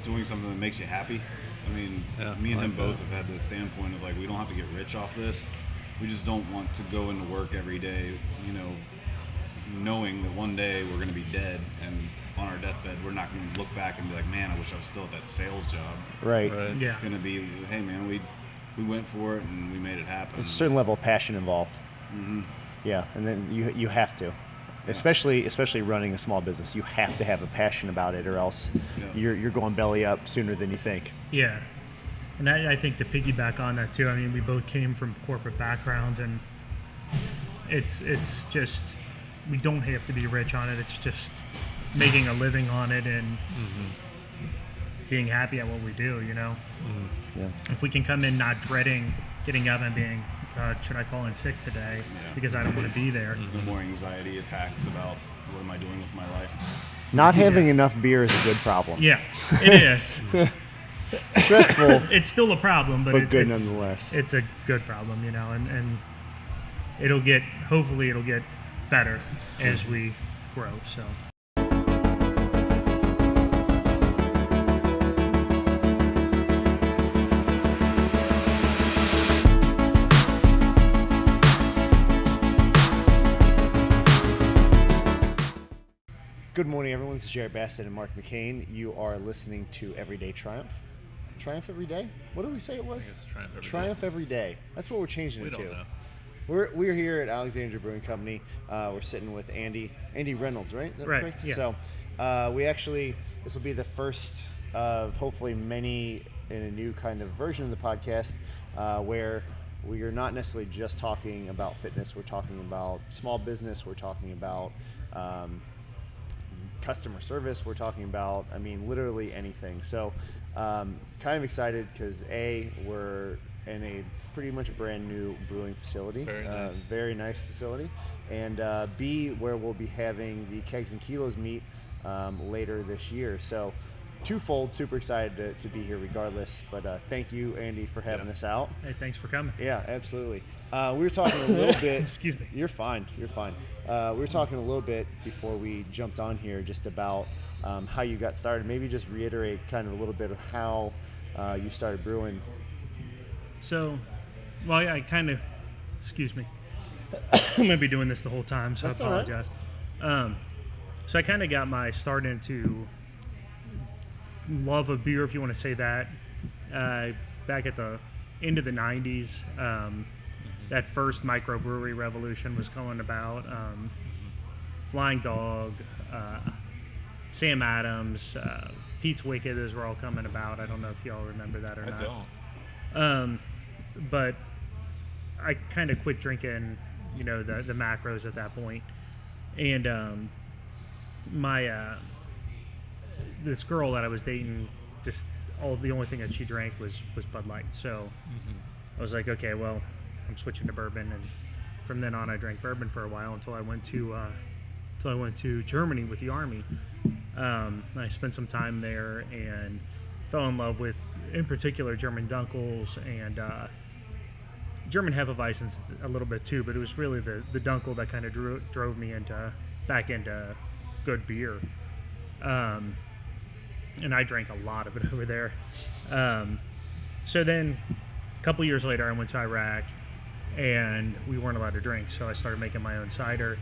doing something that makes you happy. I mean, me and him both have had the standpoint of like, we don't have to get rich off this. We just don't want to go into work every day, you know, knowing that one day we're going to be dead, and on our deathbed, we're not going to look back and be like, man, I wish I was still at that sales job. Right. Yeah. It's going to be, hey, man, we went for it and we made it happen. There's a certain level of passion involved. Mm-hmm. Yeah, and then you have to. Especially running a small business, you have to have a passion about it, or else you're going belly up sooner than you think. Yeah, and I think to piggyback on that too, I mean, we both came from corporate backgrounds, and it's just, we don't have to be rich on it. It's just making a living on it and being happy at what we do, you know? Yeah. If we can come in not dreading getting up and being, God, should I call in sick today because I don't want to be there? No more anxiety attacks about what am I doing with my life. Not having enough beer is a good problem. Yeah, it is. Stressful. It's still a problem, but good it's, nonetheless. It's a good problem, you know, and hopefully it'll get better as we grow, so. Good morning, everyone. This is Jared Bassett and Mark McCain. You are listening to Everyday Triumph. Triumph Every Day? What did we say it was? Triumph Every Day. That's what we're changing it to. We don't know. We're here at Alexandria Brewing Company. We're sitting with Andy Reynolds, right? Is that Right, correct? yeah. So this will be the first of hopefully many in a new kind of version of the podcast where we are not necessarily just talking about fitness. We're talking about small business. We're talking about customer service. We're talking about, I mean, literally anything. So kind of excited because we're in a pretty much brand new brewing facility. Very nice facility. And B, where we'll be having the Kegs and Kilos meet later this year. So twofold, super excited to be here regardless. But thank you, Andy, for having us out. Hey, thanks for coming. Yeah, absolutely. We were talking a little bit. Excuse me. You're fine. We were talking a little bit before we jumped on here just about how you got started. Maybe just reiterate kind of a little bit of how you started brewing. So, well, I kind of, excuse me. I'm going to be doing this the whole time, so That's I apologize. So I kind of got my start into love of beer, if you want to say that, back at the end of the 90s. That first microbrewery revolution was going about. Flying Dog, Sam Adams, Pete's Wicked, those were all coming about. I don't know if y'all remember that or not. I don't. But I kind of quit drinking, you know, the macros at that point. And my this girl that I was dating, just the only thing that she drank was Bud Light. So I was like, okay, well, I'm switching to bourbon, and from then on, I drank bourbon for a while until I went to Germany with the Army. I spent some time there and fell in love with, in particular, German Dunkels and German Hefeweizens a little bit too. But it was really the Dunkel that kind of drove me back into good beer. And I drank a lot of it over there. So then, a couple years later, I went to Iraq. And we weren't allowed to drink, so I started making my own cider.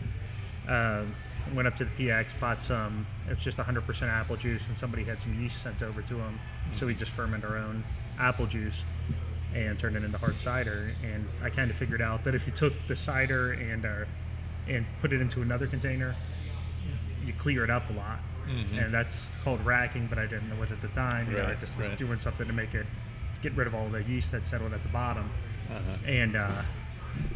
Went up to the PX, bought some. It was just 100% apple juice, and somebody had some yeast sent over to them. So we just fermented our own apple juice and turned it into hard cider. And I kind of figured out that if you took the cider and put it into another container, you clear it up a lot. And that's called racking, but I didn't know it at the time. You know, I just was doing something to get rid of all the yeast that settled at the bottom. And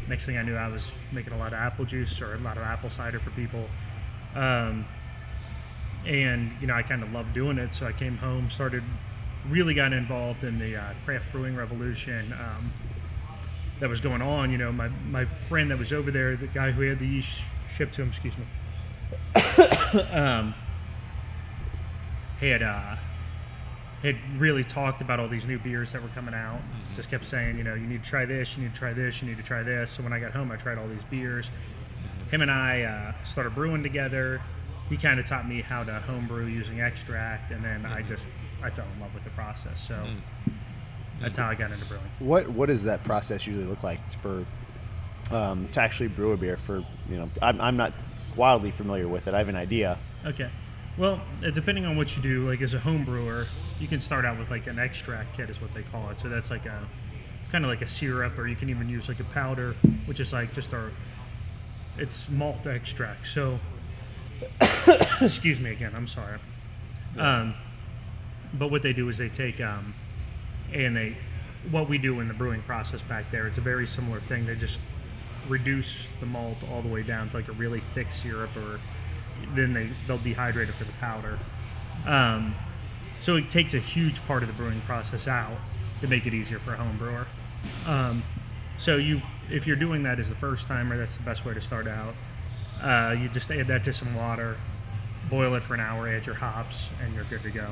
next thing I knew, I was making a lot of apple juice or a lot of apple cider for people. And, you know, I kind of loved doing it. So I came home, really got involved in the craft brewing revolution that was going on. You know, my friend that was over there, the guy who had the yeast shipped to him, excuse me, had really talked about all these new beers that were coming out. Just kept saying, you know, you need to try this, you need to try this, you need to try this. So when I got home, I tried all these beers. Him and I started brewing together. he kind of taught me how to homebrew using extract, and then I fell in love with the process. So that's how I got into brewing. What does that process usually look like for to actually brew a beer? For I'm not wildly familiar with it. I have an idea. Okay. Well, depending on what you do, like as a home brewer, you can start out with like an extract kit is what they call it. So that's like it's kind of like a syrup, or you can even use like a powder, which is like just it's malt extract. So, excuse me again, I'm sorry. But what they do is they take, what we do in the brewing process back there, it's a very similar thing. They just reduce the malt all the way down to like a really thick syrup, or then they'll dehydrate it for the powder. So it takes a huge part of the brewing process out to make it easier for a home brewer. So if you're doing that as the first timer, that's the best way to start out. You just add that to some water, boil it for an hour, add your hops, and you're good to go.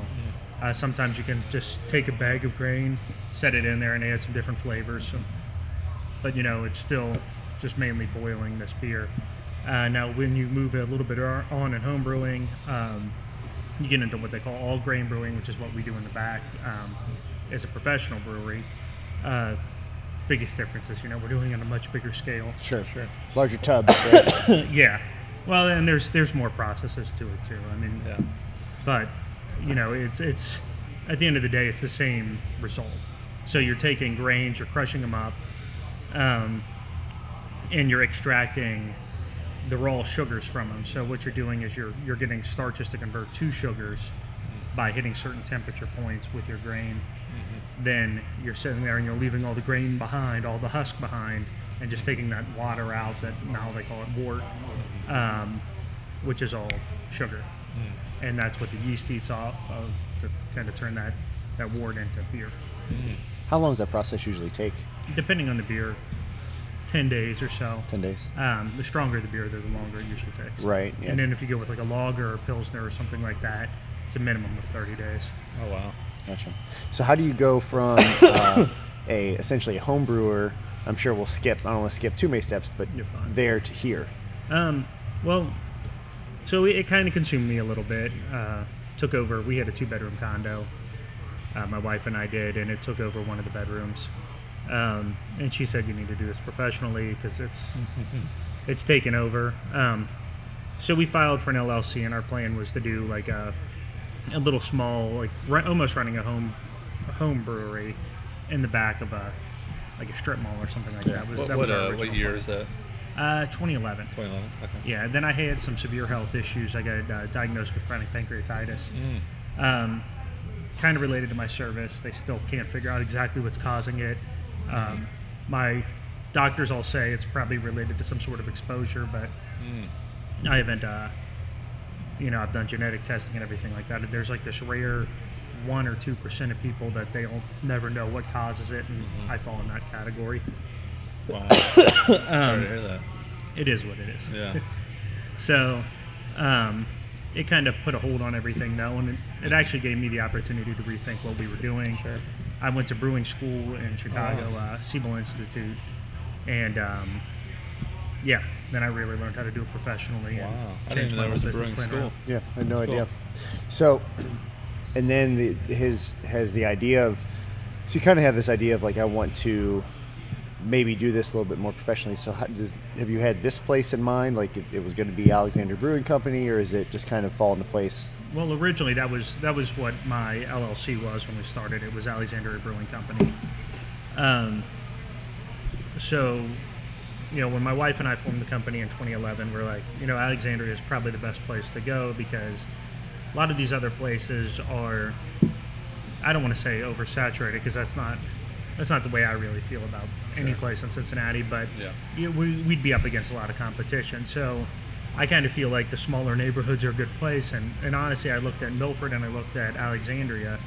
Sometimes you can just take a bag of grain, set it in there, and add some different flavors. But it's still just mainly boiling this beer. Now, when you move it a little bit on in home brewing, you get into what they call all grain brewing, which is what we do in the back as a professional brewery. Biggest difference is, we're doing it on a much bigger scale. Sure. Larger tubs, right? Yeah. Well, and there's more processes to it too. I mean, yeah. But it's at the end of the day, it's the same result. So you're taking grains, you're crushing them up, and you're extracting the raw sugars from them. So what you're doing is you're getting starches to convert to sugars by hitting certain temperature points with your grain. Then you're sitting there and you're leaving all the grain behind, all the husk behind, and just taking that water out that now they call it wort, which is all sugar. And that's what the yeast eats off of to kind of turn that wort into beer. How long does that process usually take? Depending on the beer, 10 days or so. 10 days. The stronger the beer, the longer it usually takes. Right. Yeah. And then if you go with like a lager or pilsner or something like that, it's a minimum of 30 days. Oh, wow. Gotcha. So how do you go from essentially a home brewer? I'm sure I don't want to skip too many steps, but there to here. Well, so it kind of consumed me a little bit. Took over. We had a 2-bedroom condo. My wife and I did, and it took over one of the bedrooms. And she said, "You need to do this professionally because it's taken over." So we filed for an LLC, and our plan was to do like a little small, like almost running a home brewery in the back of a strip mall or something like that. What year is that? 2011. 2011. Okay. Yeah. Then I had some severe health issues. I got diagnosed with chronic pancreatitis. Kind of related to my service. They still can't figure out exactly what's causing it. My doctors all say it's probably related to some sort of exposure, but I haven't. I've done genetic testing and everything like that. There's like this rare 1 or 2% of people that they'll never know what causes it, and I fall in that category. Wow. Sorry to hear that. It is what it is. Yeah. So, it kind of put a hold on everything, though, and it actually gave me the opportunity to rethink what we were doing. Sure. I went to brewing school in Chicago, Siebel Institute, and then I really learned how to do it professionally. Wow. I And didn't even know there was a brewing school. Yeah, I had no That's idea. cool. So, and then has the idea of, so you kind of have this idea of like, I want to maybe do this a little bit more professionally. So have you had this place in mind? Like it was going to be Alexandria Brewing Company, or is it just kind of fall into place? Well, originally that was what my LLC was when we started. It was Alexandria Brewing Company. So, when my wife and I formed the company in 2011, we're like, Alexandria is probably the best place to go because a lot of these other places are, I don't want to say oversaturated because that's not the way I really feel about any place in Cincinnati, but we'd be up against a lot of competition. So I kind of feel like the smaller neighborhoods are a good place. And honestly, I looked at Milford and I looked at Alexandria.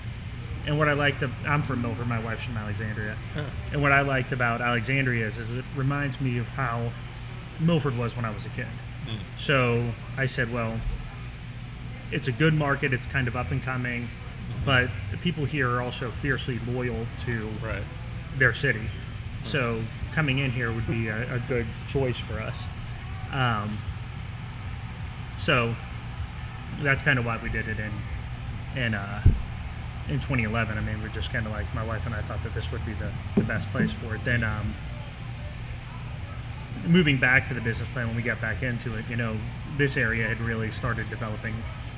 And what I liked, I'm from Milford, my wife's from Alexandria. Huh. And what I liked about Alexandria is it reminds me of how Milford was when I was a kid. So I said, well, it's a good market, it's kind of up and coming, but the people here are also fiercely loyal to their city. So coming in here would be a good choice for us. So that's kind of why we did it in 2011. I mean, we're just kind of like, my wife and I thought that this would be the best place for it. Then moving back to the business plan, when we got back into it, this area had really started developing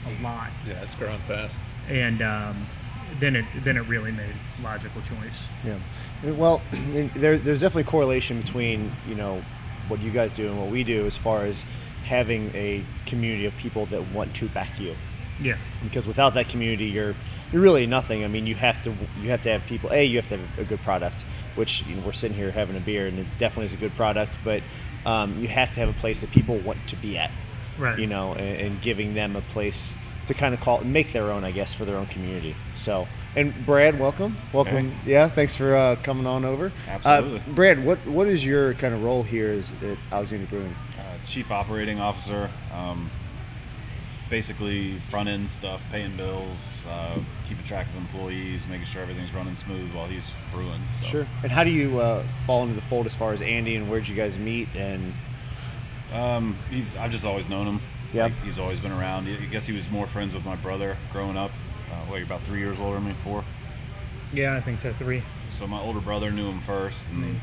a lot. Yeah, it's growing fast. And then it really made logical choice. Yeah. Well, there's definitely correlation between, what you guys do and what we do as far as having a community of people that want to back you. Yeah. Because without that community, you're really nothing. I mean, you have to have people. You have to have a good product, which we're sitting here having a beer, and it definitely is a good product. But you have to have a place that people want to be at, right? And giving them a place to kind of make their own, I guess, for their own community. So, and Brad, welcome. Hey. Yeah, thanks for coming on over. Absolutely. Brad, what is your kind of role here at Alexandria Brewing? Chief Operating Officer. Basically front end stuff, paying bills, keeping track of employees, making sure everything's running smooth while he's brewing. So. Sure. And how do you fall into the fold as far as Andy, and where'd you guys meet? And I've just always known him. Yeah. Like, he's always been around. I guess he was more friends with my brother growing up. You're about 3 years older than me, 4. Yeah, I think so, 3. So my older brother knew him first, and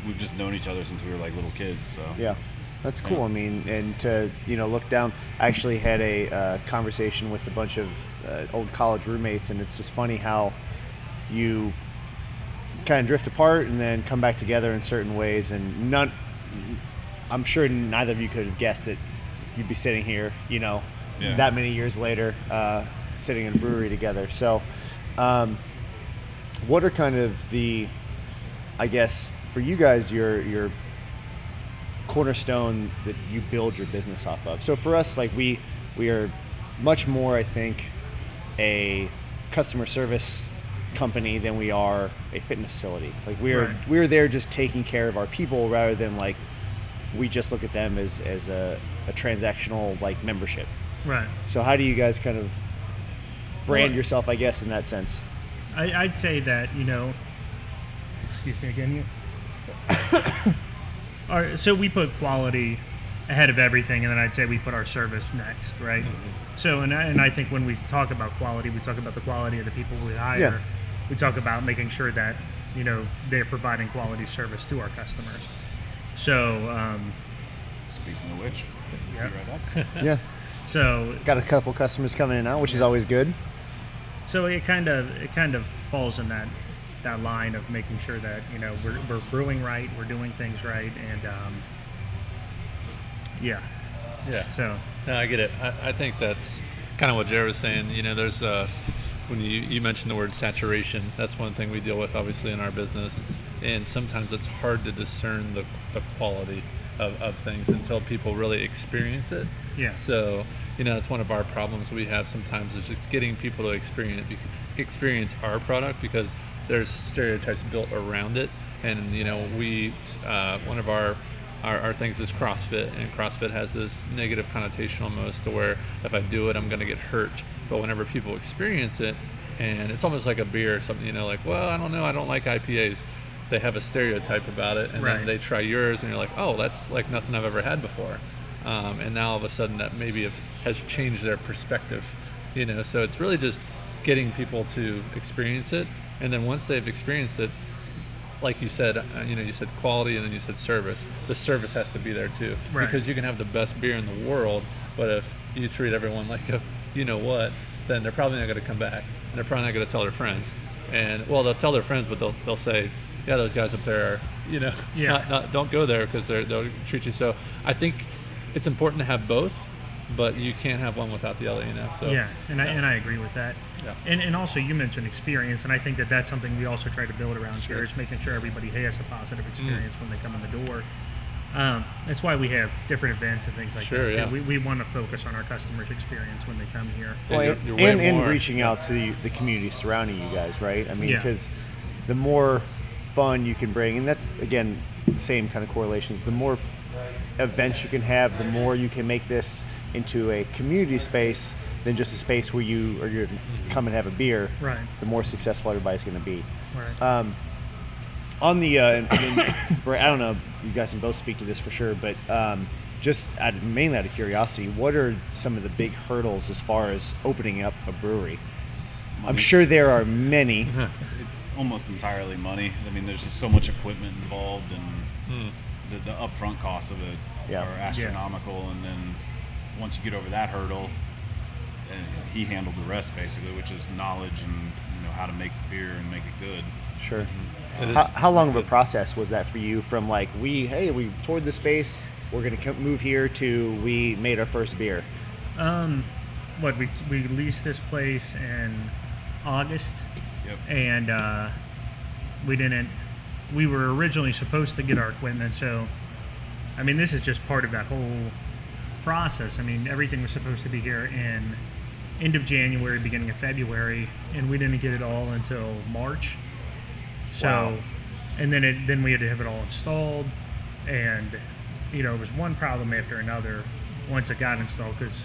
we've just known each other since we were like little kids. So yeah. That's cool. I mean, and to look down. I actually had a conversation with a bunch of old college roommates, and it's just funny how you kind of drift apart and then come back together in certain ways. And I'm sure neither of you could have guessed that you'd be sitting here, that many years later, sitting in a brewery together. So, what are kind of I guess for you guys, your cornerstone that you build your business off of? So for us, like we are much more, I think, a customer service company than we are a fitness facility. Like we're there just taking care of our people rather than like we just look at them as a transactional like membership. Right. So how do you guys kind of brand yourself, I guess, in that sense? I'd say that, excuse me again, so we put quality ahead of everything, and then I'd say we put our service next, right? Mm-hmm. So, and I think when we talk about quality, we talk about the quality of the people we hire. Yeah. We talk about making sure that, they're providing quality service to our customers. So, speaking of which, yeah. Be right up. Yeah. So got a couple customers coming in now, which is always good. So it kind of falls in that line of making sure that we're brewing right, we're doing things right, and yeah. So no, I get it. I think that's kind of what Jared was saying. There's when you mentioned the word saturation, that's one thing we deal with obviously in our business, and sometimes it's hard to discern the quality of things until people really experience it. Yeah. So that's one of our problems we have sometimes, is just getting people to experience our product, because there's stereotypes built around it. And we one of our things is CrossFit, and CrossFit has this negative connotation almost to where if I do it I'm going to get hurt. But whenever people experience it, and it's almost like a beer or something, like, well, I don't know, I don't like IPAs. They have a stereotype about it, and then they try yours, and you're like, oh, that's like nothing I've ever had before. And now all of a sudden that maybe has changed their perspective, So it's really just getting people to experience it, and then once they've experienced it, like you said, you said quality, and then you said service. The service has to be there too, because you can have the best beer in the world, but if you treat everyone like a what, then they're probably not going to come back, and they're probably not going to tell their friends. And well, they'll tell their friends, but they'll say, yeah, those guys up there are, don't go there, because they'll treat you. So I think it's important to have both, but you can't have one without the other, So yeah, and I agree with that. Yeah. And also you mentioned experience, and I think that's something we also try to build around here, is making sure everybody has a positive experience when they come in the door. That's why we have different events and things like that too. Yeah. We want to focus on our customers' experience when they come here. Well, and reaching out to the community surrounding you guys, right? I mean, because the more fun you can bring, and that's again the same kind of correlations, the more events you can have, the more you can make this into a community space than just a space where you're going to come and have a beer. Right. The more successful everybody's going to be. Right. On the I don't know, you guys can both speak to this for sure, but just mainly out of curiosity, what are some of the big hurdles as far as opening up a brewery? Money. I'm sure there are many. It's almost entirely money. I mean, there's just so much equipment involved, and the upfront costs of it are astronomical. And then once you get over that hurdle, he handled the rest basically, which is knowledge and how to make the beer and make it good. Sure. How long of a process was that for you from like we toured the space, we're going to move here, to we made our first beer? We leased this place in August. Yep. And we were originally supposed to get our equipment, so I mean this is just part of that whole process. I mean, everything was supposed to be here in end of January, beginning of February, and we didn't get it all until March. So, wow. And then we had to have it all installed, and it was one problem after another once it got installed, because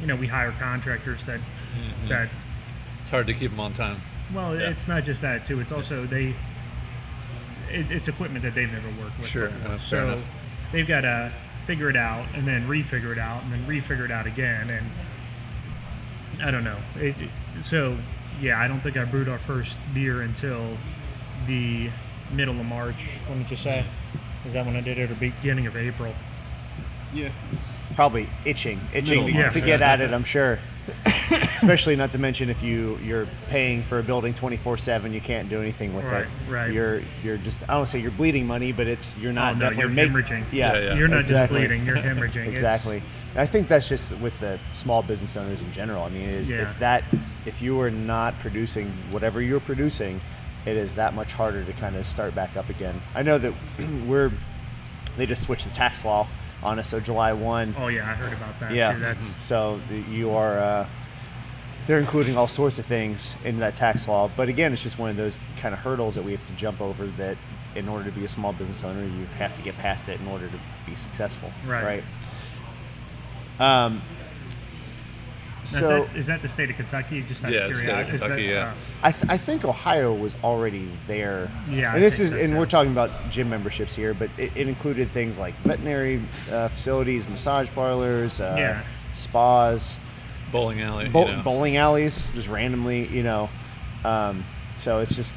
we hire contractors that it's hard to keep them on time. Well, it's not just that too. It's also it's equipment that they've never worked with. Sure, before. fair So enough. they've got to figure it out and then refigure it out and then refigure it out again, and I don't know. So yeah, I don't think I brewed our first beer until the middle of March. Let me just say, is that when I did it, or beginning of April? Yeah. Probably itching Middle to get at it, I'm sure. Especially not to mention if you're paying for a building 24/7, you can't do anything with it. Right. You're just, I don't want to say you're bleeding money, but you're not you're definitely hemorrhaging. Yeah, You're not exactly. just bleeding, you're hemorrhaging. Exactly. And I think that's just with the small business owners in general. I mean, it's that if you are not producing whatever you're producing, it is that much harder to kind of start back up again. I know that they just switched the tax law on us, so July 1. Oh yeah, I heard about that Yeah. too. So you are, they're including all sorts of things in that tax law. But again, it's just one of those kind of hurdles that we have to jump over, that in order to be a small business owner, you have to get past it in order to be successful. Right. So is that the state of Kentucky? Just out Yeah, of it's curiosity. state of Kentucky, yeah. I think Ohio was already there. Yeah, and we're talking about gym memberships here, but it included things like veterinary facilities, massage parlors, spas, Bowling alley, bowling alleys, just randomly, So it's just,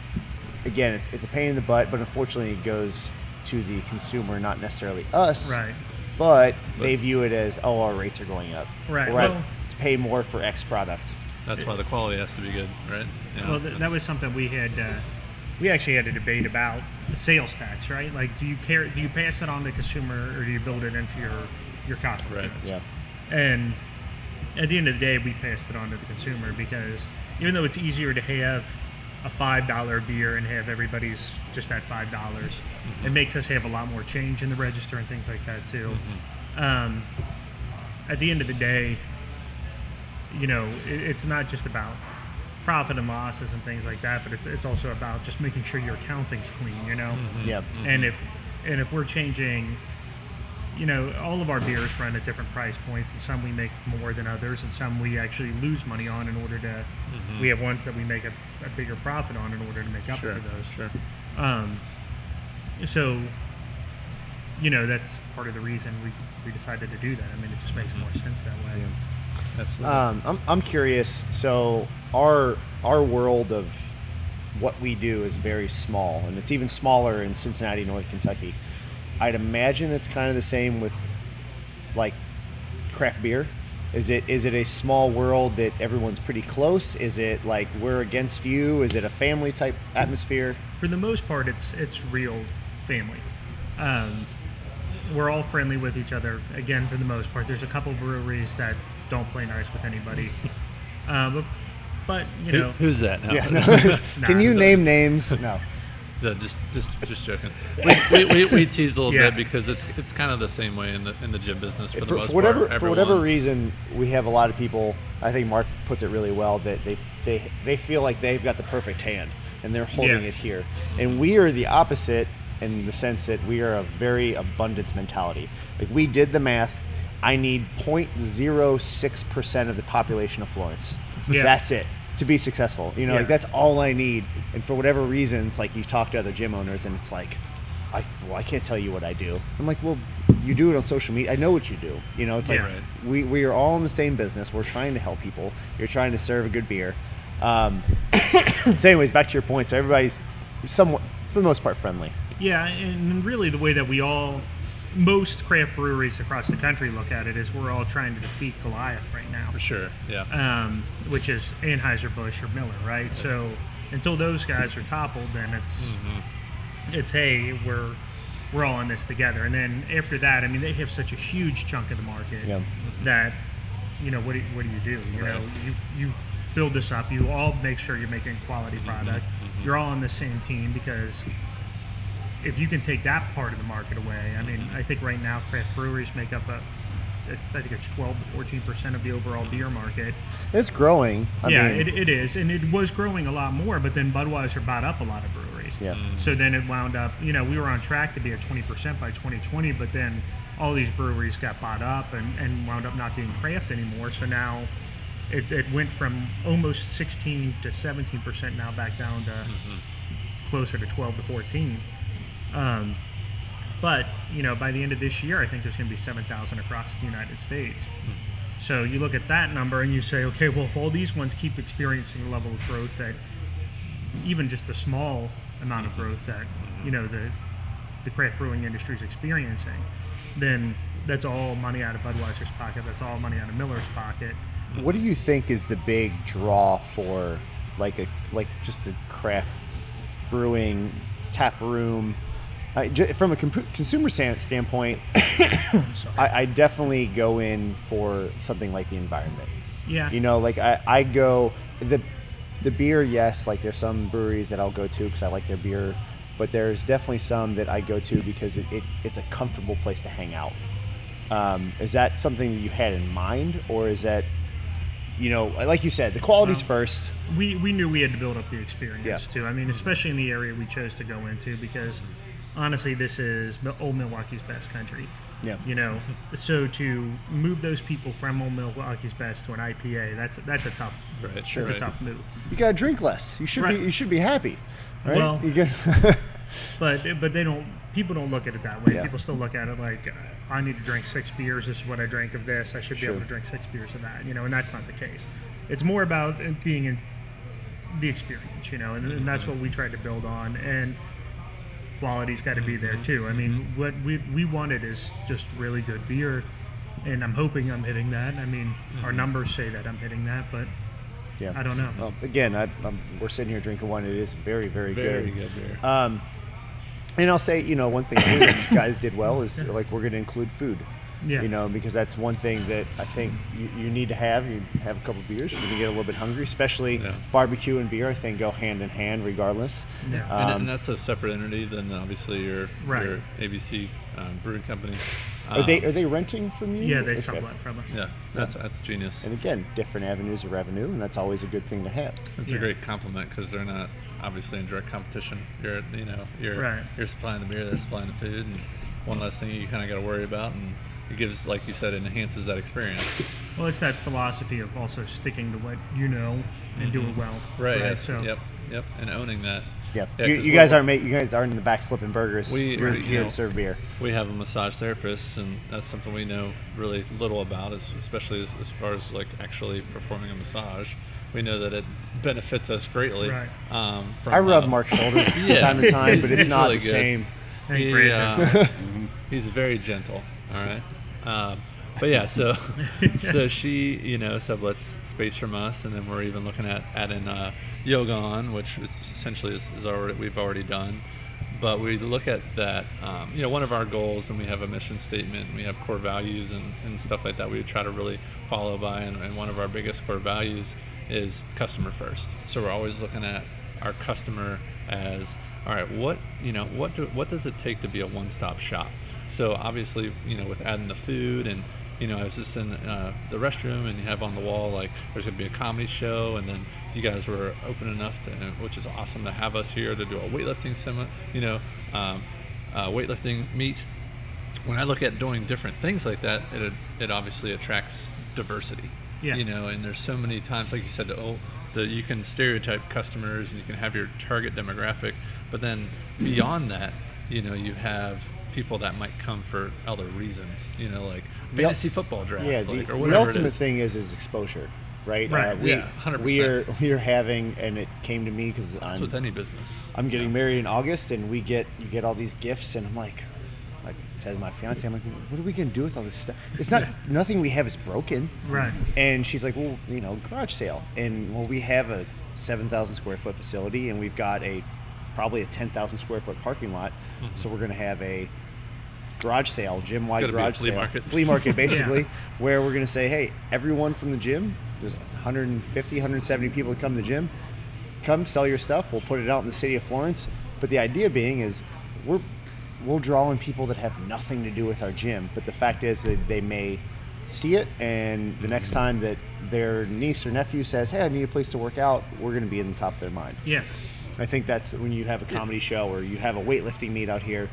again, it's a pain in the butt, but unfortunately it goes to the consumer, not necessarily us. Right. But they view it as, our rates are going up. Right. We're to pay more for X product. That's why the quality has to be good, right? That was something we had. We actually had a debate about the sales tax, right? Like, do you pass it on to the consumer, or do you build it into your cost of goods? Yeah. And at the end of the day, we passed it on to the consumer, because even though it's easier to have a $5 beer and have everybody's just at $5, it makes us have a lot more change in the register and things like that too. At the end of the day, it's not just about profit and losses and things like that, but it's also about just making sure your accounting's clean, Yep. And if we're changing, all of our beers run at different price points, and some we make more than others, and some we actually lose money on in order to. We have ones that we make a bigger profit on in order to make up for those. Sure. So, that's part of the reason we decided to do that. I mean, it just makes more sense that way. Yeah. Absolutely. I'm curious. So our world of what we do is very small, and it's even smaller in Cincinnati, North Kentucky. I'd imagine it's kind of the same with like craft beer. Is it a small world that everyone's pretty close? Is it like we're against you? Is it a family type atmosphere? For the most part, it's real family. We're all friendly with each other. Again, for the most part, there's a couple breweries that don't play nice with anybody. But who's that now? Yeah, no. Can you name names? No. Just joking. We tease a little bit because it's kind of the same way in the gym business for the most part. For whatever reason, we have a lot of people. I think Mark puts it really well, that they feel like they've got the perfect hand and they're holding it here, and we are the opposite in the sense that we are a very abundance mentality. Like, we did the math. I need 0.06% of the population of Florence. Yeah. That's it to be successful. Like, that's all I need. And for whatever reason, it's like you talk to other gym owners and it's like, I can't tell you what I do. I'm like, well, you do it on social media. I know what you do. You know, it's like Yeah. we are all in the same business. We're trying to help people. You're trying to serve a good beer. So anyways, back to your point. So everybody's somewhat, for the most part, friendly. Yeah, and really the way that most craft breweries across the country look at it is we're all trying to defeat Goliath right now. For sure, yeah. Which is Anheuser-Busch or Miller, right? So until those guys are toppled, then it's hey, we're all in this together. And then after that, I mean, they have such a huge chunk of the market that, you know, what do you do? You know, you build this up. You all make sure you're making quality product. You're all on the same team, because if you can take that part of the market away, I mean, I think right now craft breweries make up I think it's 12 to 14% of the overall beer market. It's growing. I mean, it is, and it was growing a lot more. But then Budweiser bought up a lot of breweries. Yeah. So then it wound up, you know, we were on track to be at 20% by 2020, but then all these breweries got bought up and wound up not being craft anymore. So now it went from almost 16 to 17% now back down to closer to 12 to 14. But, you know, by the end of this year, I think there's going to be 7,000 across the United States. So you look at that number and you say, okay, well, if all these ones keep experiencing the level of growth that, even just the small amount of growth that, you know, the craft brewing industry is experiencing, then that's all money out of Budweiser's pocket. That's all money out of Miller's pocket. what do you think is the big draw for like just a craft brewing tap room? From a consumer standpoint, I definitely go in for something like the environment. Yeah. You know, like I go, the beer, yes, like there's some breweries that I'll go to because I like their beer, but there's definitely some that I go to because it's a comfortable place to hang out. Is that something that you had in mind, or is that, you know, like you said, the quality's first? We knew we had to build up the experience too. I mean, especially in the area we chose to go into, because honestly, this is old Milwaukee's best country. Yeah. You know, so to move those people from old Milwaukee's best to an IPA, that's a tough, that's a tough move. You gotta drink less. You should be happy, right? Well, but they don't. People don't look at it that way. Yeah. People still look at it like, I need to drink 6 beers. This is what I drank of this. I should be able to drink 6 beers of that. You know, and that's not the case. It's more about it being in the experience. You know, and that's what we tried to build on. And quality's got to be there too. I mean, what we wanted is just really good beer, and I'm hoping I'm hitting that. I mean, our numbers say that I'm hitting that, but I don't know. Well, again, we're sitting here drinking one. It is very, very good. Very good beer. And I'll say, you know, one thing too that you guys did well is like we're going to include food. Yeah. You know, because that's one thing that I think you need to have. You have a couple beers, you're going to get a little bit hungry, especially barbecue and beer, I think, go hand in hand regardless. Yeah. And that's a separate entity than obviously your ABC Brewing Company. Are they renting from you? Yeah, they sublet from us. Yeah, that's genius. And again, different avenues of revenue, and that's always a good thing to have. It's a great compliment because they're not obviously in direct competition. You're supplying the beer, they're supplying the food, and one less thing you kind of got to worry about, and it gives, like you said, it enhances that experience. Well, it's that philosophy of also sticking to what you know and do it well. Right. Yes. So. Yep. And owning that. Yep. You guys aren't in the back flipping burgers. We're here to serve beer. We have a massage therapist, and that's something we know really little about, especially as far as like actually performing a massage. We know that it benefits us greatly. Right. I rub Mark's shoulders from time to time, but it's not really the same. He's very gentle. All right. But yeah, so she, sublets space from us, and then we're even looking at adding yoga on, which is essentially we've already done. But we look at that, one of our goals, and we have a mission statement, and we have core values and stuff like that we try to really follow by, and one of our biggest core values is customer first. So we're always looking at our customer as, all right, what does it take to be a one-stop shop? So obviously, with adding the food, and I was just in the restroom, and you have on the wall like there's gonna be a comedy show, and then you guys were open enough to, which is awesome, to have us here to do a weightlifting weightlifting meet. When I look at doing different things like that, it obviously attracts diversity. Yeah. And there's so many times, like you said, you can stereotype customers and you can have your target demographic, but then beyond that, you have people that might come for other reasons, like fantasy football draft, yeah, or the whatever ultimate it is. thing is exposure, right? Right. 100%. We are having, and it came to me because That's with any business. I'm getting married in August, and you get all these gifts, and I'm like, I said to my fiance, I'm like, what are we gonna do with all this stuff? It's not nothing we have is broken, Right. And she's like, well, garage sale, and we have a 7,000 square foot facility, and we've got probably a 10,000 square foot parking lot, so we're gonna have a garage sale, gym-wide garage sale, flea market basically, where we're gonna say, hey, everyone from the gym, there's 150, 170 people that come to the gym, come sell your stuff. We'll put it out in the city of Florence. But the idea being is we'll draw in people that have nothing to do with our gym. But the fact is that they may see it, and the next time that their niece or nephew says, hey, I need a place to work out, we're going to be in the top of their mind. Yeah. I think that's when you have a comedy show or you have a weightlifting meet out here.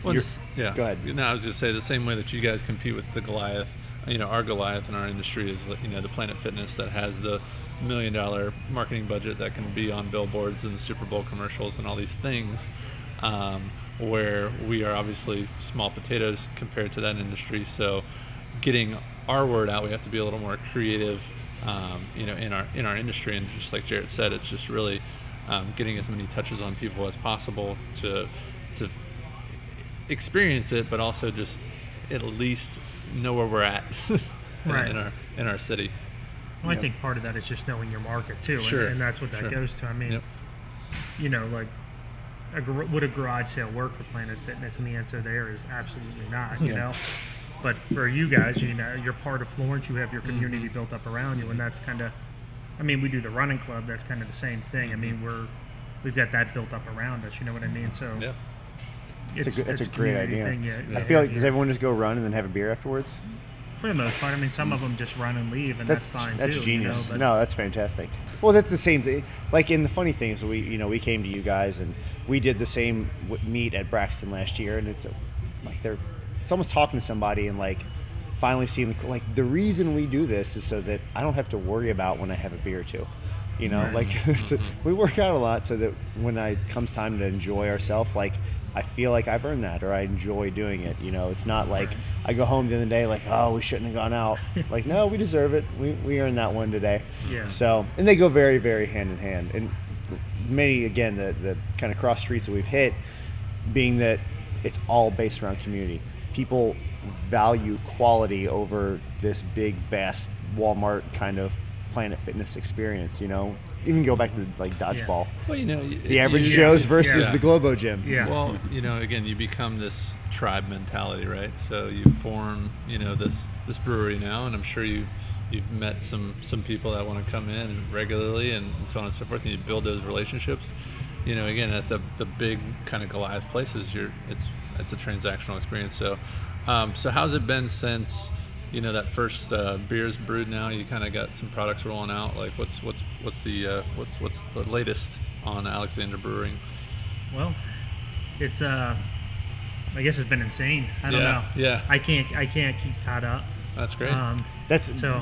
Well, Go ahead. No, I was going to say the same way that you guys compete with the Goliath. Our Goliath in our industry is, the Planet Fitness that has the $1 million marketing budget that can be on billboards and Super Bowl commercials and all these things, where we are obviously small potatoes compared to that industry. So getting our word out, we have to be a little more creative, in our industry. And just like Jarrett said, it's just really getting as many touches on people as possible to experience it, but also just at least know where we're at Right. in our city. Well, I think part of that is just knowing your market too, Sure. and that's what that goes to. I mean, like, would a garage sale work for Planet Fitness? And the answer there is absolutely not. You know, but for you guys, you're part of Florence. You have your community built up around you, and that's kind of. I mean, we do the running club. That's kind of the same thing. I mean, we've got that built up around us. You know what I mean? So yeah. It's a great idea. Thing, I feel like, does everyone just go run and then have a beer afterwards? For the most part. I mean, some of them just run and leave, and that's fine that's too. Genius. But No, that's fantastic. Well, that's the same thing. Like, and the funny thing is, we came to you guys and we did the same meet at Braxton last year, and it's almost talking to somebody and like finally seeing the reason we do this is so that I don't have to worry about when I have a beer or two. Right. Like we work out a lot so that when it comes time to enjoy ourselves, like I feel like I've earned that, or I enjoy doing it. It's not like I go home the other day like, oh, we shouldn't have gone out. Like, no, we deserve it. We earned that one today. Yeah. So, and they go very, very hand in hand. And many, again, the kind of cross streets that we've hit, being that it's all based around community. People value quality over this big, vast Walmart kind of Planet Fitness experience. Even go back to like dodgeball. Well, the average Joe's versus the Globo Gym. Yeah. Well, again, you become this tribe mentality, right? So you form, this brewery now, and I'm sure you've met some people that want to come in regularly and so on and so forth, and you build those relationships. Again, at the big kind of Goliath places, it's a transactional experience. So how's it been since? That first beer's brewed now? You kind of got some products rolling out. Like, what's the latest on Alexandria Brewing? Well, it's I guess it's been insane. I don't know. Yeah. I can't keep caught up. That's great.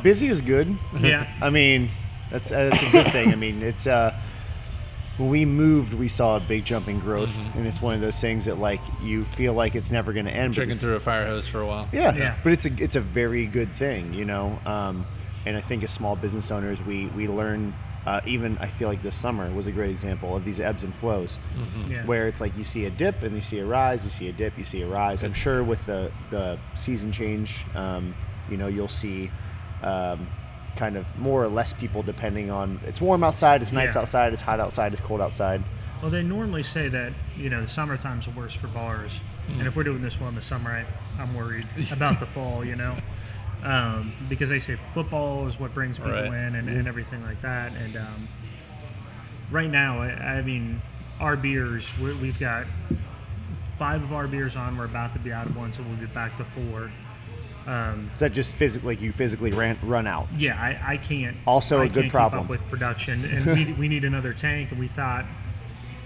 Busy is good. Yeah. I mean, that's a good thing. I mean, it's when we moved, we saw a big jump in growth, and it's one of those things that like you feel like it's never going to end. Drinking through a fire hose for a while. Yeah. But it's a very good thing, And I think as small business owners, we learn. Even I feel like this summer was a great example of these ebbs and flows, where it's like you see a dip and you see a rise, you see a dip, you see a rise. I'm sure with the season change, you'll see. Kind of more or less people depending on it's warm outside, it's nice outside, it's hot outside, it's cold outside. Well, they normally say that the summertime's the worst for bars, and if we're doing this well in the summer, I'm worried about the fall. Because they say football is what brings people in and everything like that. And right now, I mean, our beers, we've got 5 of our beers on. We're about to be out of one, so we'll be back to 4. Is that just physically, like you physically run out? Yeah, I can't. Also, I a good can't problem keep up with production, and we need another tank. And we thought,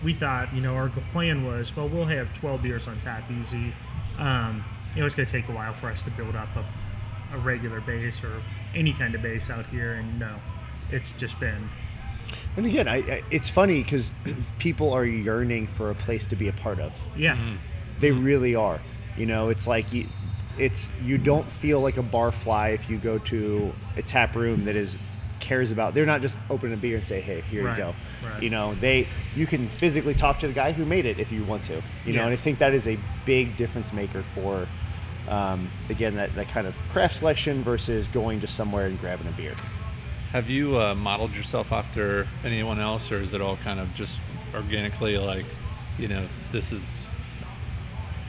our plan was, well, we'll have 12 beers on tap easy. It's going to take a while for us to build up a regular base or any kind of base out here, and no, it's just been. And again, it's funny because people are yearning for a place to be a part of. Yeah. They really are. You know, it's like you don't feel like a bar fly if you go to a tap room that cares about. They're not just opening a beer and say, hey, here you go. Right. You know, you can physically talk to the guy who made it if you want to. You know, and I think that is a big difference maker for, again, that kind of craft selection versus going just somewhere and grabbing a beer. Have you modeled yourself after anyone else, or is it all kind of just organically like, you know, this is,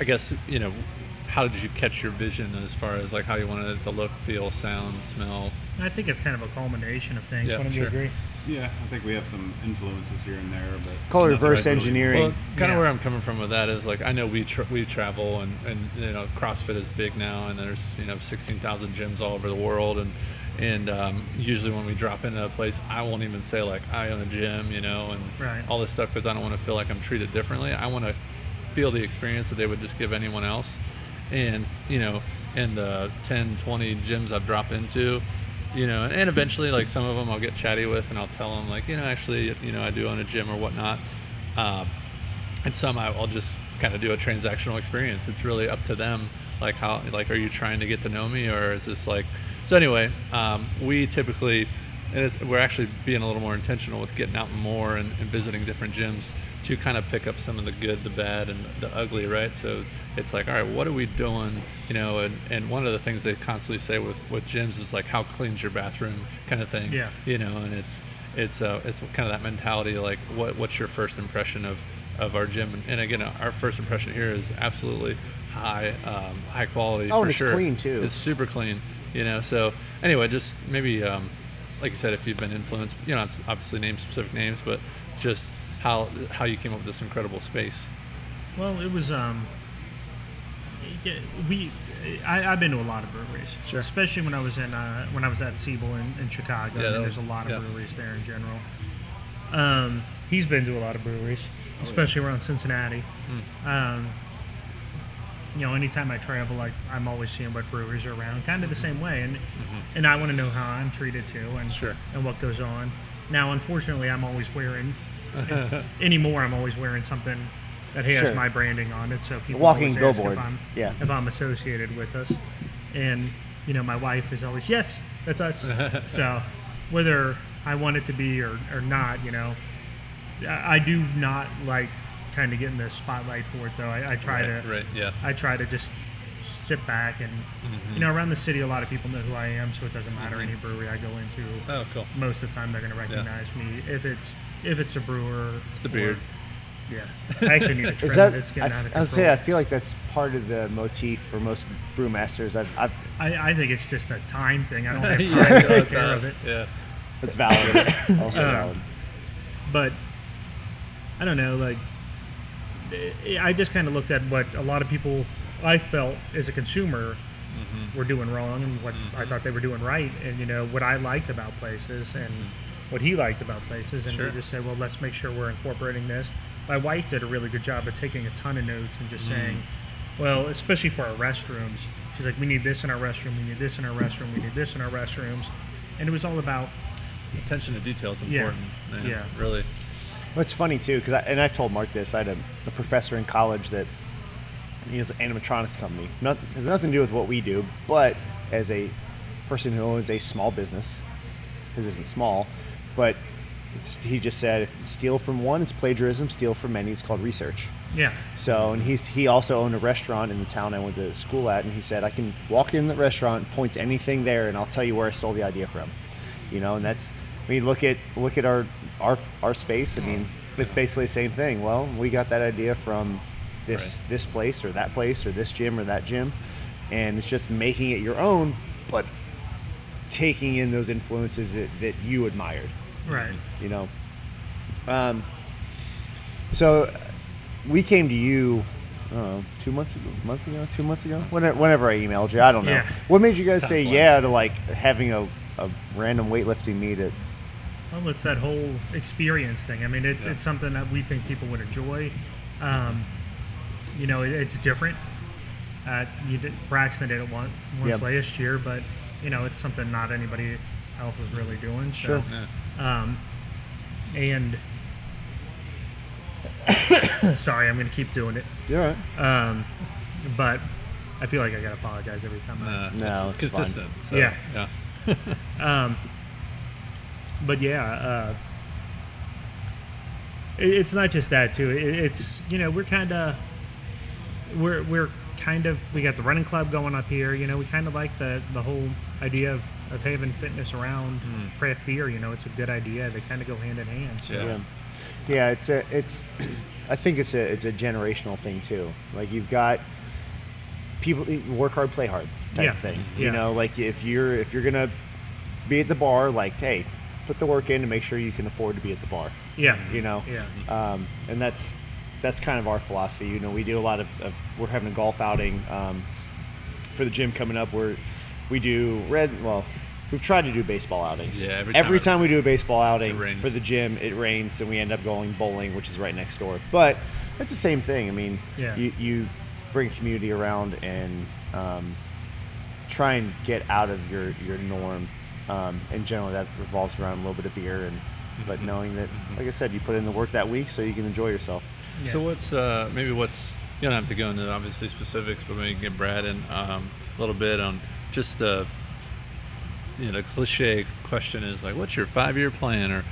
I guess, you know, how did you catch your vision as far as like how you wanted it to look, feel, sound, smell? I think it's kind of a culmination of things. Yeah, Wouldn't you agree? Yeah, I think we have some influences here and there, but Call it nothing reverse really- engineering. Well, kind of where I'm coming from with that is like, I know we travel and you know, CrossFit is big now, and there's, you know, 16,000 gyms all over the world, and usually when we drop into a place, I won't even say like I own a gym, you know, and all this stuff, because I don't want to feel like I'm treated differently. I want to feel the experience that they would just give anyone else. And, you know, in the 10, 20 gyms I've dropped into, you know, and eventually like some of them I'll get chatty with, and I'll tell them like, you know, actually, you know, I do own a gym or whatnot. And some I'll just kind of do a transactional experience. It's really up to them. Like how, like, are you trying to get to know me, or is this like, so anyway, we typically, we're actually being a little more intentional with getting out more and visiting different gyms to kind of pick up some of the good, the bad, and the ugly, right? So it's like, all right, what are we doing? You know, and one of the things they constantly say with gyms is like, how clean's your bathroom, kind of thing. Yeah. You know, and it's kind of that mentality, like what's your first impression of our gym? And again, our first impression here is absolutely high quality. Oh, for and it's sure. clean too. It's super clean. You know, so anyway, just maybe like you said, if you've been influenced, you know, obviously name specific names, but just how you came up with this incredible space. Well, it was I've been to a lot of breweries, sure, especially when I was at Siebel in Chicago. Yeah, there's a lot of breweries there in general. He's been to a lot of breweries, especially around Cincinnati. You know, anytime I travel, like, I'm always seeing what breweries are around, kind of the same way, and I want to know how I'm treated too, and what goes on. Now, unfortunately, I'm always wearing anymore. I'm always wearing something that has my branding on it, so people walking always ask billboard. if I'm associated with us. And you know, my wife is always, yes, that's us. So whether I want it to be or not, you know, I do not like kind of getting the spotlight for it, though. I try to just sit back and you know, around the city, a lot of people know who I am, so it doesn't matter any brewery I go into. Oh, cool. Most of the time, they're going to recognize me. If it's a brewer, it's the beard. Yeah, I actually need to trim Is that, it. It's getting out of I'll control. say I feel like that's part of the motif for most brewmasters. I think it's just a time thing. I don't have time to take care of it. Yeah, that's valid. Also valid. But I don't know. Like, I just kind of looked at what a lot of people I felt as a consumer were doing wrong, and what I thought they were doing right, and you know what I liked about places, and what he liked about places, and we just said, well, let's make sure we're incorporating this. My wife did a really good job of taking a ton of notes and just saying, well, especially for our restrooms, she's like, we need this in our restroom, we need this in our restroom, we need this in our restrooms, and it was all about attention to detail is important. Man, yeah, really. Well, it's funny too, because I've told Mark this. I had a professor in college that he has an animatronics company. Has nothing to do with what we do, but as a person who owns a small business, his isn't small, but he just said, if you steal from one, it's plagiarism. Steal from many, it's called research. Yeah. So, and he also owned a restaurant in the town I went to school at, and he said, I can walk in the restaurant, point to anything there, and I'll tell you where I stole the idea from. You know, and that's, I mean, look at our space. I mean, it's basically the same thing. Well, we got that idea from this place or that place or this gym or that gym, and it's just making it your own, but taking in those influences that you admired. Right. You know. So we came to you 2 months ago, whenever I emailed you. I don't know. Yeah. What made you guys say yeah to like having a random weightlifting meet at? Well, it's that whole experience thing. I mean, it's something that we think people would enjoy. You know, it's different. Braxton did it once last year, but you know, it's something not anybody else is really doing. So, sure. And Sorry, I'm going to keep doing it. You're right. But I feel like I got to apologize every time. No, it's consistent. fine. So, yeah. But yeah, it's not just that too. It's we're kind of we got the running club going up here. We kind of like the whole idea of having fitness around craft beer. It's a good idea. They kind of go hand in hand. So. Yeah. I think it's a generational thing too. Like you've got people work hard, play hard type of thing. Like if you're gonna be at the bar, like hey, put the work in to make sure you can afford to be at the bar. Yeah. And that's kind of our philosophy. We do a lot of we're having a golf outing for the gym coming up where we do we've tried to do baseball outings. Yeah, every time we do a baseball outing for the gym, it rains and we end up going bowling, which is right next door. But it's the same thing. I mean, you bring community around and try and get out of your norm. And generally that revolves around a little bit of beer but knowing that, like I said, you put in the work that week so you can enjoy yourself. Yeah. So what's you don't have to go into obviously specifics, but maybe get Brad in a little bit on just the cliche question is like, what's your 5-year plan or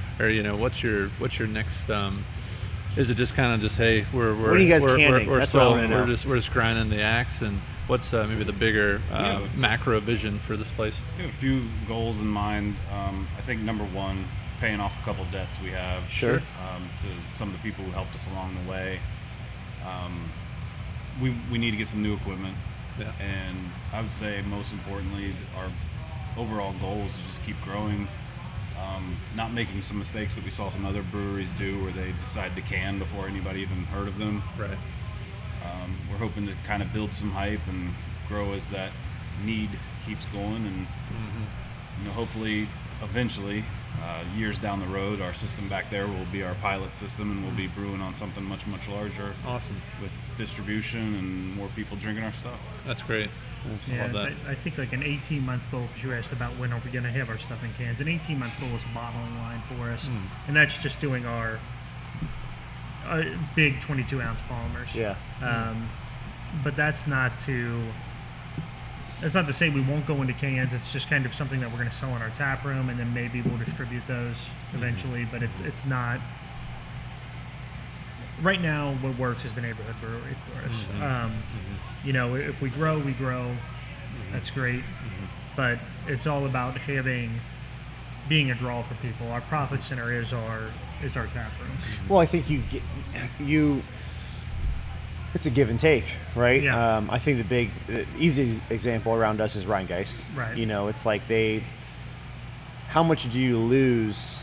what's your next is it just kind of just hey we're what are you guys canning? That's what I want to know. We're just grinding the axe, and what's maybe the bigger macro vision for this place? We have a few goals in mind. I think number one, paying off a couple debts we have. Sure. To some of the people who helped us along the way. We need to get some new equipment. Yeah. And I would say most importantly, our overall goal is to just keep growing. Not making some mistakes that we saw some other breweries do where they decide to can before anybody even heard of them. Right. We're hoping to kind of build some hype and grow as that need keeps going, and hopefully eventually years down the road our system back there will be our pilot system and we'll be brewing on something much larger. Awesome. With distribution and more people drinking our stuff. That's great. Yeah, Love that. I think like an 18-month goal, because you asked about when are we going to have our stuff in cans. An 18-month goal is a bottling line for us, and that's just doing our big 22-ounce polymers. Yeah. But that's not to say we won't go into cans. It's just kind of something that we're going to sell in our tap room, and then maybe we'll distribute those eventually. But it's not. Right now, what works is the neighborhood brewery for us. If we grow, we grow. That's great. But it's all about being a draw for people. Our profit center is our tap room. Well, I think it's a give and take, right? Yeah. I think the easy example around us is Rheingeist. Right. It's like how much do you lose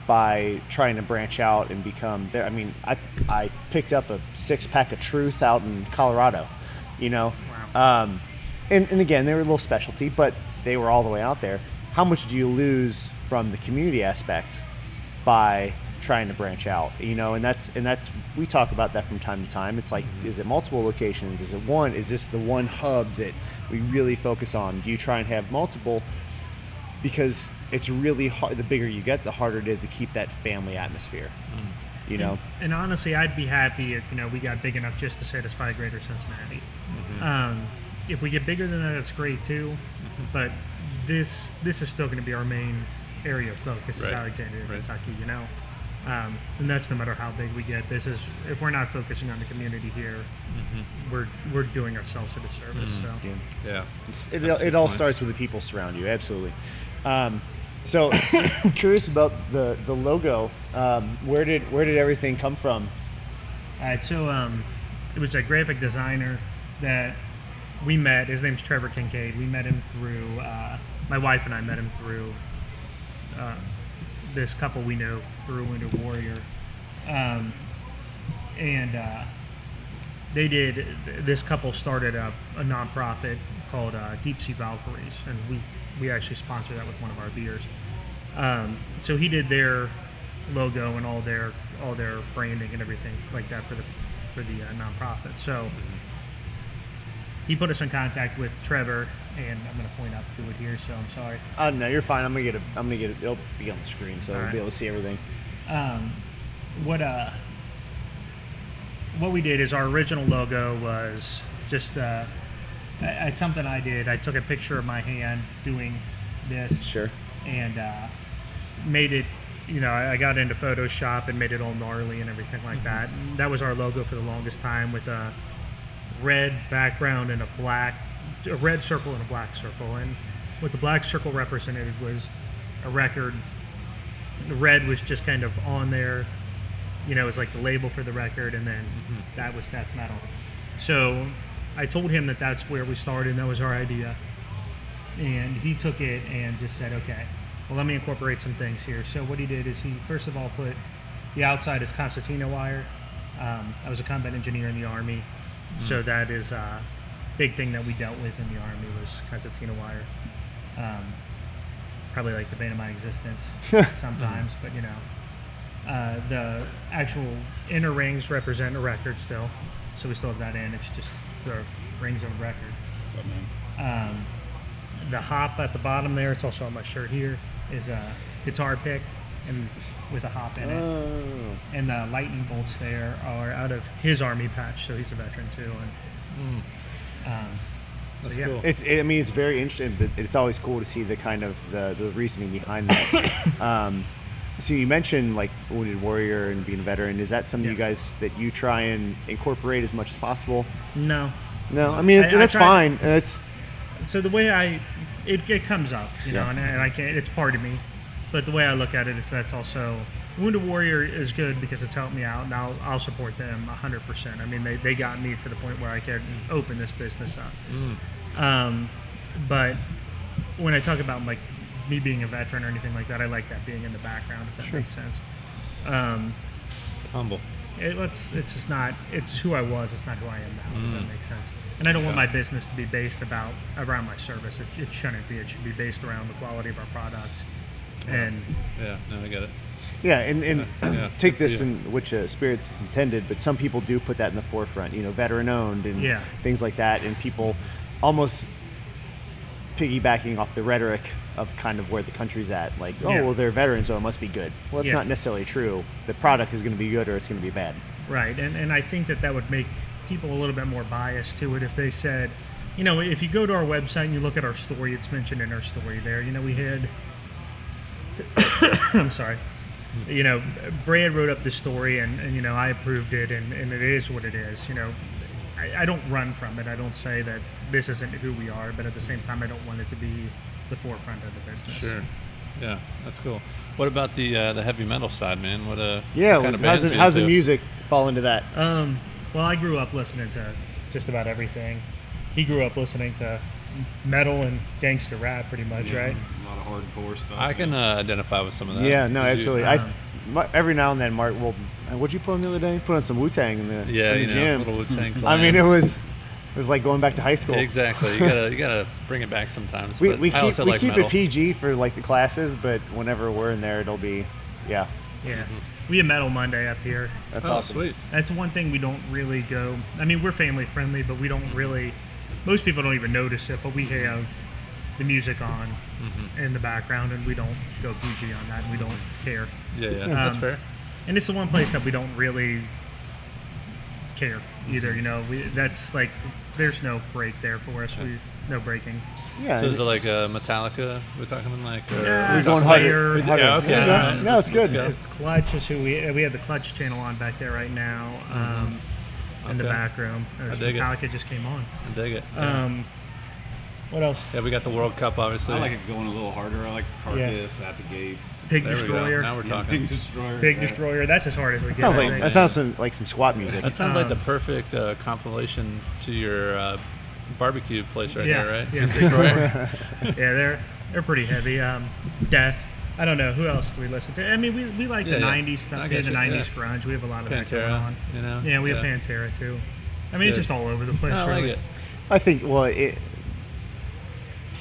by trying to branch out and become there? I mean, I picked up a 6-pack of Truth out in Colorado, Wow. And again, they were a little specialty, but they were all the way out there. How much do you lose from the community aspect by trying to branch out? And that's we talk about that from time to time. It's like, is it multiple locations? Is it one? Is this the one hub that we really focus on? Do you try and have multiple? Because it's really hard. The bigger you get, the harder it is to keep that family atmosphere. And honestly, I'd be happy if we got big enough just to satisfy Greater Cincinnati. If we get bigger than that, that's great too. But this is still going to be our main area of focus. Is Alexandria, Kentucky. And that's no matter how big we get. This is, if we're not focusing on the community here, we're doing ourselves a disservice. So Yeah. It all starts with the people surround you. Absolutely. So curious about the logo. Where did everything come from? All right, so it was a graphic designer that we met. His name's Trevor Kincaid. We met him through my wife and I met him through this couple we know through Winter Warrior, and they did. This couple started a nonprofit called Deep Sea Valkyries, and we actually sponsor that with one of our beers. So he did their logo and all their branding and everything like that for the nonprofit. So he put us in contact with Trevor, and I'm going to point up to it here. So I'm sorry. No, you're fine. I'm gonna get it. It'll be on the screen, so we'll be able to see everything. what we did is our original logo was just something I did. I took a picture of my hand doing this. Sure. And made it, I got into Photoshop and made it all gnarly and everything like that. And that was our logo for the longest time, with a red background and a red circle and a black circle. And what the black circle represented was a record. The red was just kind of on there, it was like the label for the record, and then that was death metal. So I told him that that's where we started, and that was our idea. And he took it and just said, okay, well, let me incorporate some things here. So what he did is he, first of all, put the outside as concertina wire. I was a combat engineer in the Army, so that is a big thing that we dealt with in the Army was concertina wire. Probably like the bane of my existence sometimes, but the actual inner rings represent a record still, so we still have that in. It's just the rings of a record. What's up, man? The hop at the bottom there, it's also on my shirt here, is a guitar pick and with a hop in it. And the lightning bolts there are out of his Army patch, so he's a veteran too. And That's yeah. cool. It's very interesting. But it's always cool to see the kind of the reasoning behind that. So you mentioned like Wounded Warrior and being a veteran. Is that something you guys that you try and incorporate as much as possible? No. I mean, that's fine. So the way it comes up, and I can't. It's part of me, but the way I look at it is that's also Wounded Warrior is good because it's helped me out, and I'll support them 100%. I mean, they got me to the point where I could open this business up. But when I talk about like me being a veteran or anything like that, I like that being in the background, if that makes sense. Humble. It's just not. It's who I was. It's not who I am now. Does that make sense? And I don't want my business to be based around my service. It shouldn't be. It should be based around the quality of our product. And I get it. Yeah, and take this in which spirits intended, but some people do put that in the forefront. Veteran owned and things like that, and people almost piggybacking off the rhetoric of kind of where the country's at. Like, well, they're veterans, so it must be good. Well, that's not necessarily true. The product is going to be good or it's going to be bad. Right, and I think that would make people a little bit more biased to it if they said, if you go to our website and you look at our story, it's mentioned in our story there. We had, I'm sorry, Brad wrote up the story and I approved it and it is what it is. I don't run from it. I don't say that this isn't who we are, but at the same time, I don't want it to be the forefront of the business. Sure. Yeah, that's cool. What about the heavy metal side, man? What kind of how's the music fall into that? Well, I grew up listening to just about everything. He grew up listening to metal and gangster rap, pretty much, right? A lot of hardcore stuff. I can identify with some of that. Yeah, no, absolutely. Every now and then, Mark will. What'd you put on the other day? Put on some Wu-Tang in the gym. Little Wu-Tang. I mean, it was like going back to high school. Exactly. You gotta bring it back sometimes. We I keep it PG for like the classes, but whenever we're in there, it'll be Yeah. We have Metal Monday up here. That's awesome. Sweet. That's one thing we don't really go. I mean, we're family friendly, but we don't really. Most people don't even notice it, but we have the music on in the background, and we don't go PG on that. And we don't care. Yeah, that's fair. And it's the one place that we don't really care either. That's like there's no break there for us. No breaking. Yeah. So is it like Metallica? We're talking like. We're going harder. Yeah. Okay. No, it's good. Clutch is who we have the Clutch channel on back there right now. In the back room. Metallica just came on. I dig it. What else? Yeah, we got the World Cup, obviously. I like it going a little harder. I like Carcass At the Gates. Pig There Destroyer. Now we're talking. Pig Destroyer. Pig Destroyer. That's as hard as we get. That sounds like some squat music. That sounds like the perfect compilation to your barbecue place right here, right? Yeah, Pig Destroyer. Yeah, they're pretty heavy. Death. I don't know who else do we listen to. I mean, we like the '90s stuff, the '90s grunge. We have a lot of that going on. Yeah, we have Pantera too. I mean, it's just all over the place. I like it. I think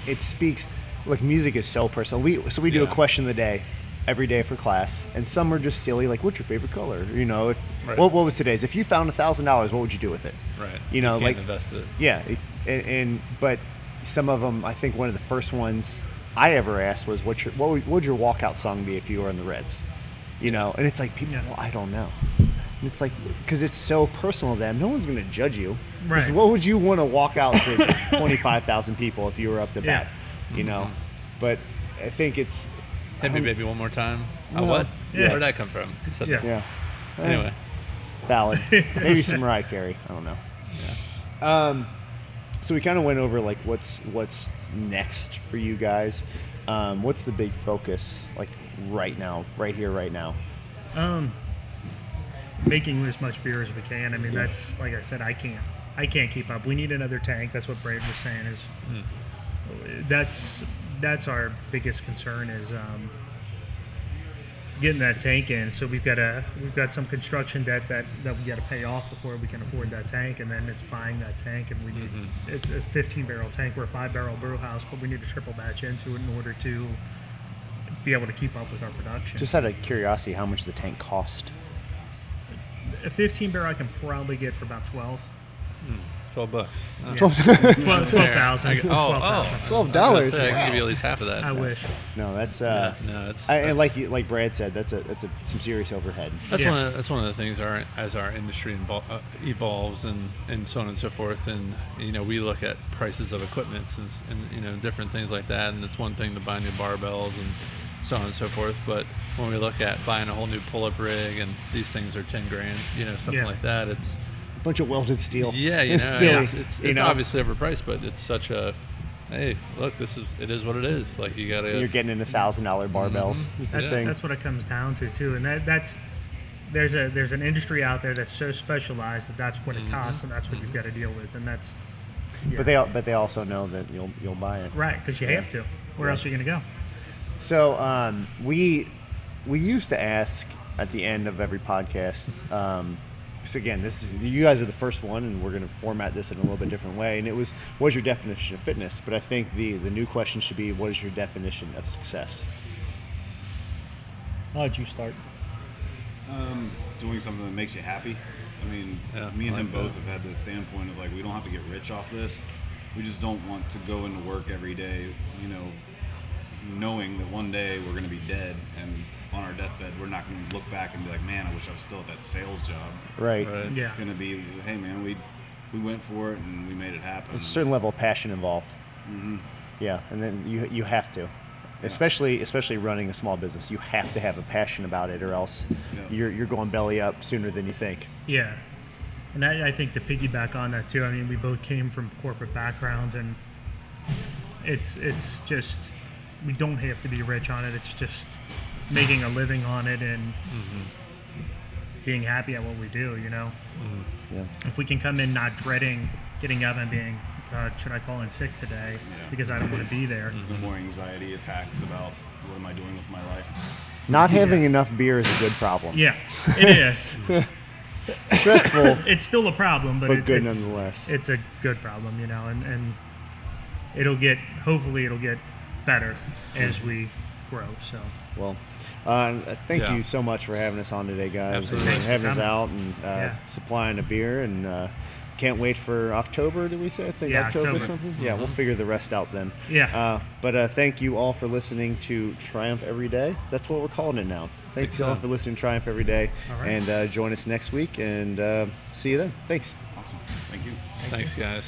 it speaks. Like, music is so personal. We do a question of the day every day for class, and some are just silly, like, what's your favorite color? What was today's? If you found $1,000, what would you do with it? Right. You can't like invest it. Yeah, but some of them, I think one of the first ones I ever asked was, what would your walkout song be if you were in the Reds? And it's like people, well, I don't know. And it's like, because it's so personal to them, no one's going to judge you. Right. What would you want to walk out to 25,000 people if you were up to bat? You know? But I think it's... Hit me, baby, one more time. Well, what? yeah. Where'd that come from? He said that. Yeah. Anyway. Valid. Maybe some Mariah Carey. I don't know. Yeah. So we kind of went over like what's next for you guys. What's the big focus like right now, right here, right now? Making as much beer as we can. I mean, that's, like I said, I can't keep up. We need another tank. That's what Brad was saying. Is that's our biggest concern is getting that tank in. So we've got some construction debt that we got to pay off before we can afford that tank, and then it's buying that tank. And we need it's a 15-barrel tank. We're a 5-barrel brew house, but we need a triple batch into it in order to be able to keep up with our production. Just out of curiosity, how much does the tank cost? A 15-barrel I can probably get for about 12. $12. Yeah. 12 12,000. $12. I can give you at least half of that. I wish. No, that's it's like Brad said, that's some serious overhead. That's one of the things as our industry evolves and so on and so forth, and we look at prices of equipment and different things like that, and it's one thing to buy new barbells and so on and so forth, but when we look at buying a whole new pull-up rig and these things are $10,000, something like that, it's a bunch of welded steel. Yeah, it's silly. It's obviously overpriced, but it's such a hey, look, it is what it is. Like you're getting into $1,000 barbells. That's what it comes down to too, and there's an industry out there that's so specialized that's what it costs, and that's what you've got to deal with, and that's. Yeah. But they also know that you'll buy it. Right, because you have to. Where else are you going to go? So we used to ask at the end of every podcast. So again, you guys are the first one, and we're going to format this in a little bit different way. And it was, what's your definition of fitness? But I think the new question should be, what is your definition of success? How did you start? Doing something that makes you happy. I mean, me and him both have had the standpoint of like, we don't have to get rich off this. We just don't want to go into work every day, knowing that one day we're going to be dead, and on our deathbed we're not going to look back and be like, man, I wish I was still at that sales job. Right. Yeah. It's going to be, hey man, we went for it and we made it happen. There's a certain level of passion involved. Yeah, and then you have to, especially running a small business, you have to have a passion about it, or else you're going belly up sooner than you think. Yeah, and I think to piggyback on that too, I mean, we both came from corporate backgrounds, and it's just, we don't have to be rich on it. It's just making a living on it and being happy at what we do, Yeah. If we can come in not dreading getting up and being, God, should I call in sick today because I don't want to be there. No more anxiety attacks about what am I doing with my life. Not having enough beer is a good problem. Yeah, it is. Stressful. It's still a problem, but good it's, nonetheless. It's a good problem, and hopefully it'll get better as we grow. So. Well, thank you so much for having us on today, guys. Absolutely. And having us out and supplying a beer, and can't wait for October. Did we say? I think October or something. Yeah, we'll figure the rest out then. Yeah. But thank you all for listening to Triumph Every Day. That's what we're calling it now. Thanks all for listening to Triumph Every Day. All right. And join us next week, and see you then. Thanks. Awesome. Thank you. Thanks, guys.